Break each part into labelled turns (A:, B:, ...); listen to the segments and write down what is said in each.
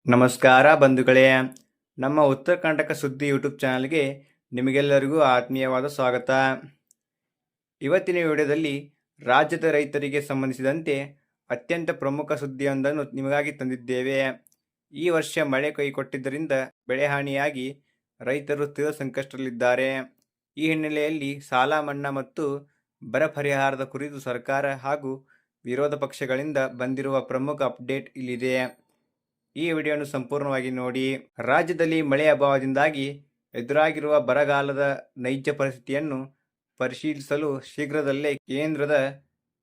A: ನಮಸ್ಕಾರ ಬಂಧುಗಳೇ, ನಮ್ಮ ಉತ್ತರ ಕರ್ನಾಟಕ ಸುದ್ದಿ ಯೂಟ್ಯೂಬ್ ಚಾನಲ್ಗೆ ನಿಮಗೆಲ್ಲರಿಗೂ ಆತ್ಮೀಯವಾದ ಸ್ವಾಗತ. ಇವತ್ತಿನ ವಿಡಿಯೋದಲ್ಲಿ ರಾಜ್ಯದ ರೈತರಿಗೆ ಸಂಬಂಧಿಸಿದಂತೆ ಅತ್ಯಂತ ಪ್ರಮುಖ ಸುದ್ದಿಯೊಂದನ್ನು ನಿಮಗಾಗಿ ತಂದಿದ್ದೇವೆ. ಈ ವರ್ಷ ಮಳೆ ಕೈಕೊಟ್ಟಿದ್ದರಿಂದ ಬೆಳೆ ಹಾನಿಯಾಗಿ ರೈತರು ತೀವ್ರ ಸಂಕಷ್ಟದಲ್ಲಿದ್ದಾರೆ. ಈ ಹಿನ್ನೆಲೆಯಲ್ಲಿ ಸಾಲ ಮನ್ನಾ ಮತ್ತು ಬರ ಪರಿಹಾರದ ಕುರಿತು ಸರ್ಕಾರ ಹಾಗೂ ವಿರೋಧ ಪಕ್ಷಗಳಿಂದ ಬಂದಿರುವ ಪ್ರಮುಖ ಅಪ್ಡೇಟ್ ಇಲ್ಲಿದೆ. ಈ ವಿಡಿಯೋವನ್ನು ಸಂಪೂರ್ಣವಾಗಿ ನೋಡಿ. ರಾಜ್ಯದಲ್ಲಿ ಮಳೆ ಅಭಾವದಿಂದಾಗಿ ಎದುರಾಗಿರುವ ಬರಗಾಲದ ನೈಜ ಪರಿಸ್ಥಿತಿಯನ್ನು ಪರಿಶೀಲಿಸಲು ಶೀಘ್ರದಲ್ಲೇ ಕೇಂದ್ರದ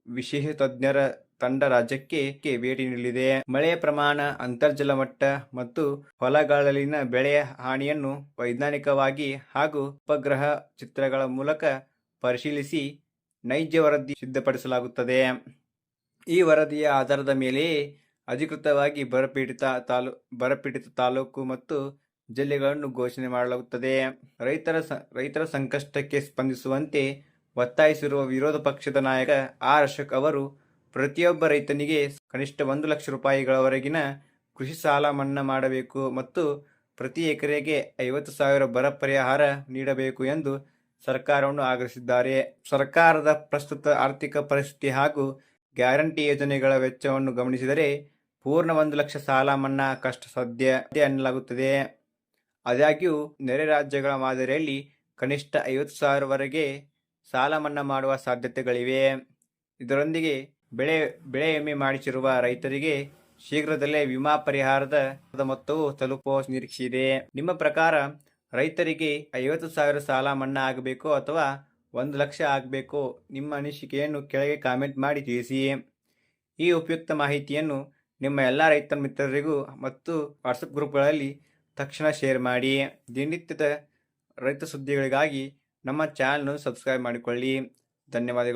A: ವಿಶೇಷ ತಜ್ಞರ ತಂಡ ರಾಜ್ಯಕ್ಕೆ ಭೇಟಿ ನೀಡಲಿದೆ. ಮಳೆಯ ಪ್ರಮಾಣ, ಅಂತರ್ಜಲ ಮಟ್ಟ ಮತ್ತು ಹೊಲಗಳಲ್ಲಿನ ಬೆಳೆ ಹಾನಿಯನ್ನು ವೈಜ್ಞಾನಿಕವಾಗಿ ಹಾಗೂ ಉಪಗ್ರಹ ಚಿತ್ರಗಳ ಮೂಲಕ ಪರಿಶೀಲಿಸಿ ನೈಜ ವರದಿ ಸಿದ್ಧಪಡಿಸಲಾಗುತ್ತದೆ. ಈ ವರದಿಯ ಆಧಾರದ ಮೇಲೆಯೇ ಅಧಿಕೃತವಾಗಿ ಬರಪೀಡಿತ ತಾಲೂಕು ಮತ್ತು ಜಿಲ್ಲೆಗಳನ್ನು ಘೋಷಣೆ ಮಾಡಲಾಗುತ್ತದೆ. ರೈತರ ಸಂಕಷ್ಟಕ್ಕೆ ಸ್ಪಂದಿಸುವಂತೆ ಒತ್ತಾಯಿಸಿರುವ ವಿರೋಧ ಪಕ್ಷದ ನಾಯಕ ಆರ್. ಅಶೋಕ್ ಅವರು ಪ್ರತಿಯೊಬ್ಬ ರೈತನಿಗೆ ಕನಿಷ್ಠ 1 ಲಕ್ಷ ರೂಪಾಯಿಗಳವರೆಗಿನ ಕೃಷಿ ಸಾಲ ಮನ್ನಾ ಮಾಡಬೇಕು ಮತ್ತು ಪ್ರತಿ ಎಕರೆಗೆ 50,000 ಬರ ಪರಿಹಾರ ನೀಡಬೇಕು ಎಂದು ಸರ್ಕಾರವನ್ನು ಆಗ್ರಹಿಸಿದ್ದಾರೆ. ಸರ್ಕಾರದ ಪ್ರಸ್ತುತ ಆರ್ಥಿಕ ಪರಿಸ್ಥಿತಿ ಹಾಗೂ ಗ್ಯಾರಂಟಿ ಯೋಜನೆಗಳ ವೆಚ್ಚವನ್ನು ಗಮನಿಸಿದರೆ ಪೂರ್ಣ 1 ಲಕ್ಷ ಸಾಲ ಮನ್ನಾ ಕಷ್ಟ ಸಾಧ್ಯ ಎನ್ನಲಾಗುತ್ತದೆ. ಆದಾಗ್ಯೂ ನೆರೆ ರಾಜ್ಯಗಳ ಮಾದರಿಯಲ್ಲಿ ಕನಿಷ್ಠ 50,000 ವರೆಗೆ ಸಾಲ ಮನ್ನಾ ಮಾಡುವ ಸಾಧ್ಯತೆಗಳಿವೆ. ಇದರೊಂದಿಗೆ ಬೆಳೆ ವಿಮೆ ಮಾಡಿಸಿರುವ ರೈತರಿಗೆ ಶೀಘ್ರದಲ್ಲೇ ವಿಮಾ ಪರಿಹಾರದ ಮೊತ್ತವು ತಲುಪುವ ನಿರೀಕ್ಷೆ ಇದೆ. ನಿಮ್ಮ ಪ್ರಕಾರ ರೈತರಿಗೆ 50,000 ಸಾಲ ಮನ್ನಾ ಆಗಬೇಕೋ ಅಥವಾ 1 ಲಕ್ಷ ಆಗಬೇಕೋ? ನಿಮ್ಮ ಅನಿಸಿಕೆಯನ್ನು ಕೆಳಗೆ ಕಾಮೆಂಟ್ ಮಾಡಿ ತಿಳಿಸಿ. ಈ ಉಪಯುಕ್ತ ಮಾಹಿತಿಯನ್ನು ನಿಮ್ಮ ಎಲ್ಲ ರೈತ ಮಿತ್ರರಿಗೂ ಮತ್ತು ವಾಟ್ಸಪ್ ಗ್ರೂಪ್ಗಳಲ್ಲಿ ತಕ್ಷಣ ಶೇರ್ ಮಾಡಿ. ದಿನನಿತ್ಯದ ರೈತ ಸುದ್ದಿಗಳಿಗಾಗಿ ನಮ್ಮ ಚಾನಲ್ನ ಸಬ್ಸ್ಕ್ರೈಬ್ ಮಾಡಿಕೊಳ್ಳಿ. ಧನ್ಯವಾದಗಳು.